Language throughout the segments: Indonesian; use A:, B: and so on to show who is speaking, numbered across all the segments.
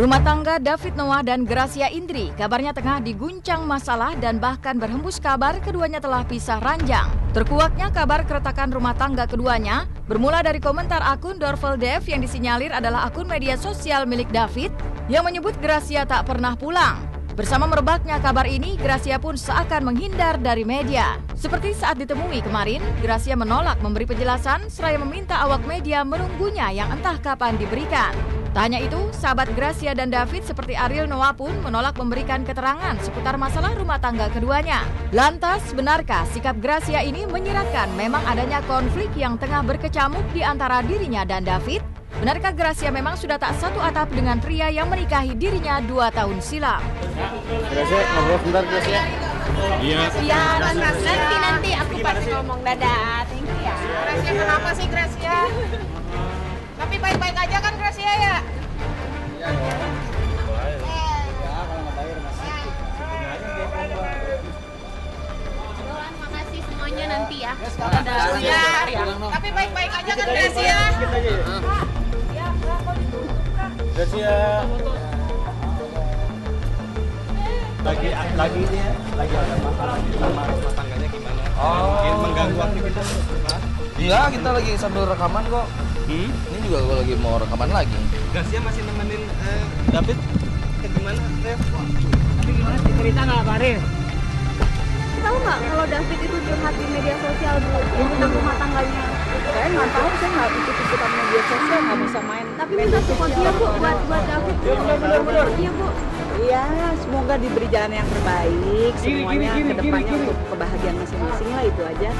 A: Rumah tangga David Noah dan Gracia Indri kabarnya tengah diguncang masalah dan bahkan berhembus kabar keduanya telah pisah ranjang. Terkuaknya kabar keretakan rumah tangga keduanya bermula dari komentar akun Dorveldev yang disinyalir adalah akun media sosial milik David yang menyebut Gracia tak pernah pulang. Bersama merebaknya kabar ini, Gracia pun seakan menghindar dari media. Seperti saat ditemui kemarin, Gracia menolak memberi penjelasan seraya meminta awak media menunggunya yang entah kapan diberikan. Tak hanya itu, sahabat Gracia dan David seperti Ariel Noah pun menolak memberikan keterangan seputar masalah rumah tangga keduanya. Lantas, benarkah sikap Gracia ini menyiratkan memang adanya konflik yang tengah berkecamuk di antara dirinya dan David? Benarkah Gracia memang sudah tak satu atap dengan pria yang menikahi dirinya 2 tahun silam?
B: Gracia, ngobrol sebentar Gracia.
C: Iya.
D: Iya, nanti aku pasti ngomong dadah. Thank you ya.
E: Gracia, kenapa sih Gracia? Tapi baik-baik aja kan Gracia ya?
B: Iya dong. Ya, kalau nggak bayar masih.
D: Doan, makasih semuanya nanti ya.
E: Dadah. Ya. Tapi baik-baik aja kan Gracia?
B: Gracia. Lagi ini ya, lagi ada masalah sama rumah tangganya gimana? Mungkin mengganggu aktivitas.
F: Iya, kita lagi sambil rekaman kok. Ini juga gue lagi mau rekaman lagi.
B: Gracia masih nemenin David ke gimana, Rev?
E: Tapi gimana sih cerita nggak Pak Ariel?
D: Tahu nggak kalau David itu curhat di media sosial tentang rumah tangganya?
G: Saya nggak tahu, saya nggak ikut-ikutan media sosial, nggak bisa main.
D: Tapi minta support dia Bu buat David.
B: Iya, benar.
D: Iya Bu.
G: Iya, semoga diberi jalan yang terbaik, semuanya ke depannya untuk kebahagiaan masing-masing lah, itu aja.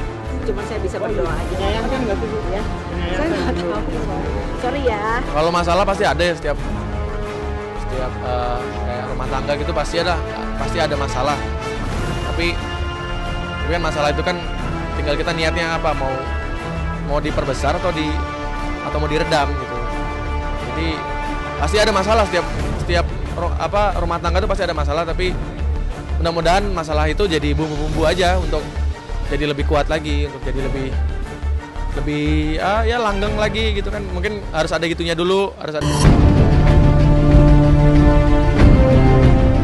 G: Cuma saya bisa berdoa aja.
B: Menyayangkan nggak sih Bu?
G: Ya, saya nggak tahu. Sorry ya.
F: Kalau masalah pasti ada ya setiap kayak rumah tangga gitu pasti ada masalah. Tapi kan masalah itu kan tinggal kita niatnya apa, mau diperbesar atau mau diredam gitu. Jadi pasti ada masalah setiap rumah tangga itu pasti ada masalah, tapi mudah-mudahan masalah itu jadi bumbu-bumbu aja untuk jadi lebih kuat lagi, untuk jadi lebih ya langgeng lagi gitu kan. Mungkin harus ada gitunya dulu, harus ada.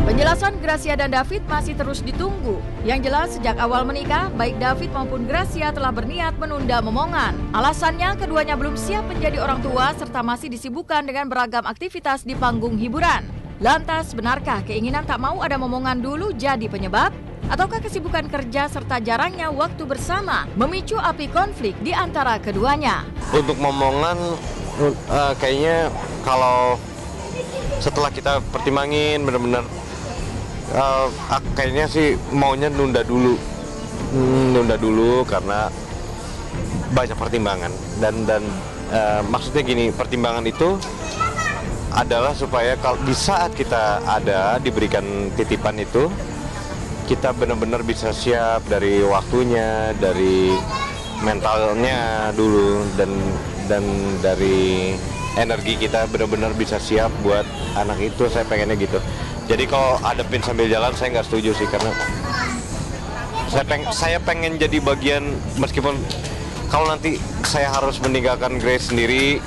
A: Penjelasan Gracia dan David masih terus ditunggu. Yang jelas sejak awal menikah, baik David maupun Gracia telah berniat menunda momongan. Alasannya keduanya belum siap menjadi orang tua serta masih disibukkan dengan beragam aktivitas di panggung hiburan. Lantas, benarkah keinginan tak mau ada momongan dulu jadi penyebab? Ataukah kesibukan kerja serta jarangnya waktu bersama memicu api konflik di antara keduanya?
H: Untuk momongan, kayaknya kalau setelah kita pertimbangin benar-benar, kayaknya sih maunya nunda dulu karena banyak pertimbangan dan maksudnya gini, pertimbangan itu adalah supaya kalau di saat kita diberikan titipan itu, kita benar-benar bisa siap dari waktunya, dari mentalnya dulu, dan dari energi kita benar-benar bisa siap buat anak itu. Saya pengennya gitu. Jadi kalau adepin sambil jalan saya nggak setuju sih, karena saya pengen jadi bagian, meskipun kalau nanti saya harus meninggalkan Grace sendiri,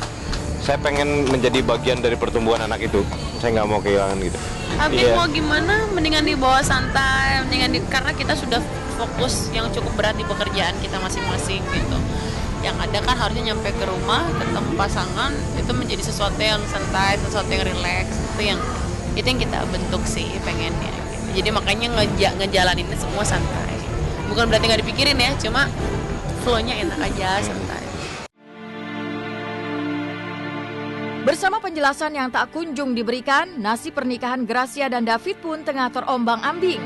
H: saya pengen menjadi bagian dari pertumbuhan anak itu. Saya nggak mau kehilangan gitu.
I: Tapi mau gimana, mendingan dibawa santai, karena kita sudah fokus yang cukup berat di pekerjaan kita masing-masing gitu. Yang ada kan harusnya nyampe ke rumah, ketemu pasangan, itu menjadi sesuatu yang santai, sesuatu yang rileks. Itu yang kita bentuk sih pengennya gitu. Jadi makanya ngejalaninnya semua santai. Bukan berarti nggak dipikirin ya, cuma flow-nya enak aja, santai.
A: Bersama penjelasan yang tak kunjung diberikan, nasib pernikahan Gracia dan David pun tengah terombang-ambing.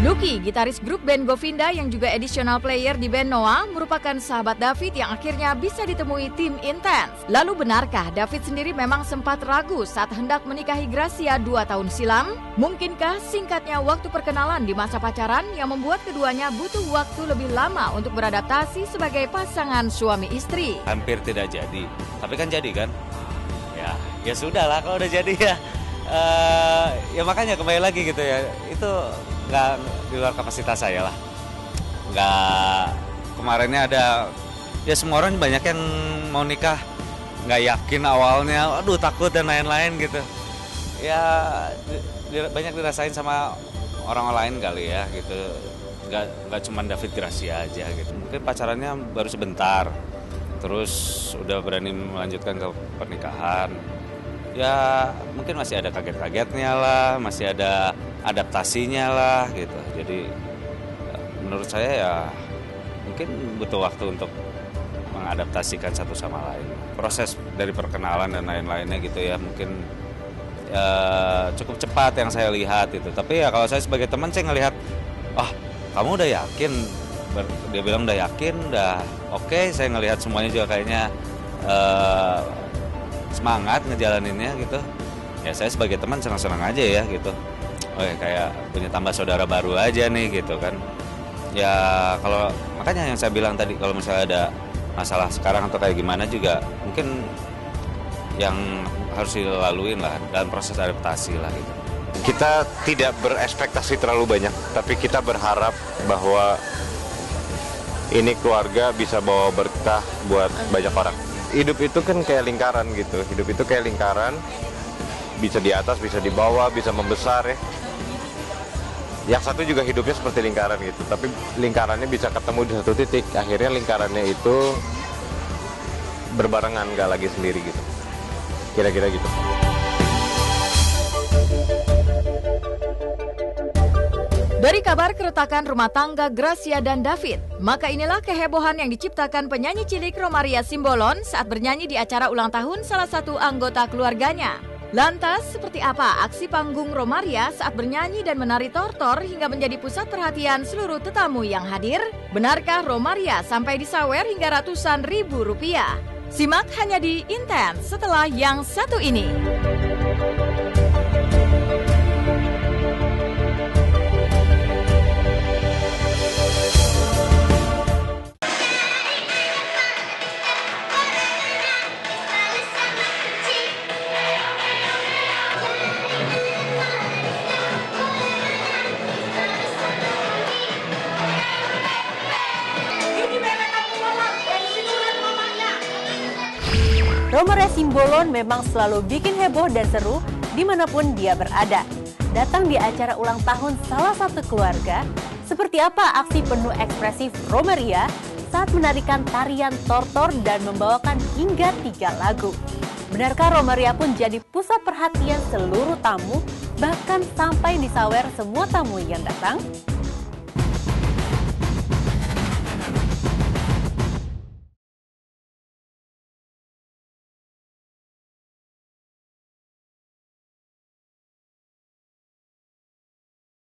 A: Lucky, gitaris grup band Govinda yang juga additional player di band Noah, merupakan sahabat David yang akhirnya bisa ditemui tim Intense. Lalu benarkah David sendiri memang sempat ragu saat hendak menikahi Gracia 2 tahun silam? Mungkinkah singkatnya waktu perkenalan di masa pacaran yang membuat keduanya butuh waktu lebih lama untuk beradaptasi sebagai pasangan suami istri?
C: Hampir tidak jadi, tapi kan jadi kan? Ya sudah lah kalau udah jadi ya. Ya makanya kembali lagi gitu ya, itu nggak di luar kapasitas saya lah. Nggak, kemarinnya ada, ya semua orang banyak yang mau nikah, nggak yakin awalnya, aduh takut dan lain-lain gitu. Ya banyak dirasain sama orang lain kali ya gitu. Nggak cuma David Gracia aja gitu. Mungkin pacarannya baru sebentar, terus udah berani melanjutkan ke pernikahan. Ya mungkin masih ada kaget-kagetnya lah, masih ada adaptasinya lah gitu. Jadi menurut saya ya mungkin butuh waktu untuk mengadaptasikan satu sama lain. Proses dari perkenalan dan lain-lainnya gitu ya mungkin cukup cepat yang saya lihat itu. Tapi ya kalau saya sebagai teman saya ngelihat, kamu udah yakin? Dia bilang udah yakin, udah oke. Saya ngelihat semuanya juga kayaknya semangat ngejalaninnya gitu. Ya saya sebagai teman senang-senang aja ya gitu. Kayak punya tambah saudara baru aja nih gitu kan. Ya kalau makanya yang saya bilang tadi, kalau misalnya ada masalah sekarang atau kayak gimana juga mungkin yang harus dilaluin lah dalam proses adaptasi lah gitu.
H: Kita tidak berekspektasi terlalu banyak, tapi kita berharap bahwa ini keluarga bisa bawa berkah buat banyak orang. Hidup itu kan kayak lingkaran gitu, hidup itu kayak lingkaran, bisa di atas, bisa di bawah, bisa membesar ya. Yang satu juga hidupnya seperti lingkaran gitu, tapi lingkarannya bisa ketemu di satu titik, akhirnya lingkarannya itu berbarengan, gak lagi sendiri gitu. Kira-kira gitu.
A: Dari kabar keretakan rumah tangga Gracia dan David, maka inilah kehebohan yang diciptakan penyanyi cilik Romaria Simbolon saat bernyanyi di acara ulang tahun salah satu anggota keluarganya. Lantas, seperti apa aksi panggung Romaria saat bernyanyi dan menari tortor hingga menjadi pusat perhatian seluruh tetamu yang hadir? Benarkah Romaria sampai disawer hingga ratusan ribu rupiah? Simak hanya di Intense setelah yang satu ini.
J: Romaria Simbolon memang selalu bikin heboh dan seru dimanapun dia berada. Datang di acara ulang tahun salah satu keluarga, seperti apa aksi penuh ekspresif Romaria saat menarikan tarian tortor dan membawakan hingga 3 lagu. Benarkah Romaria pun jadi pusat perhatian seluruh tamu, bahkan sampai disawer semua tamu yang datang?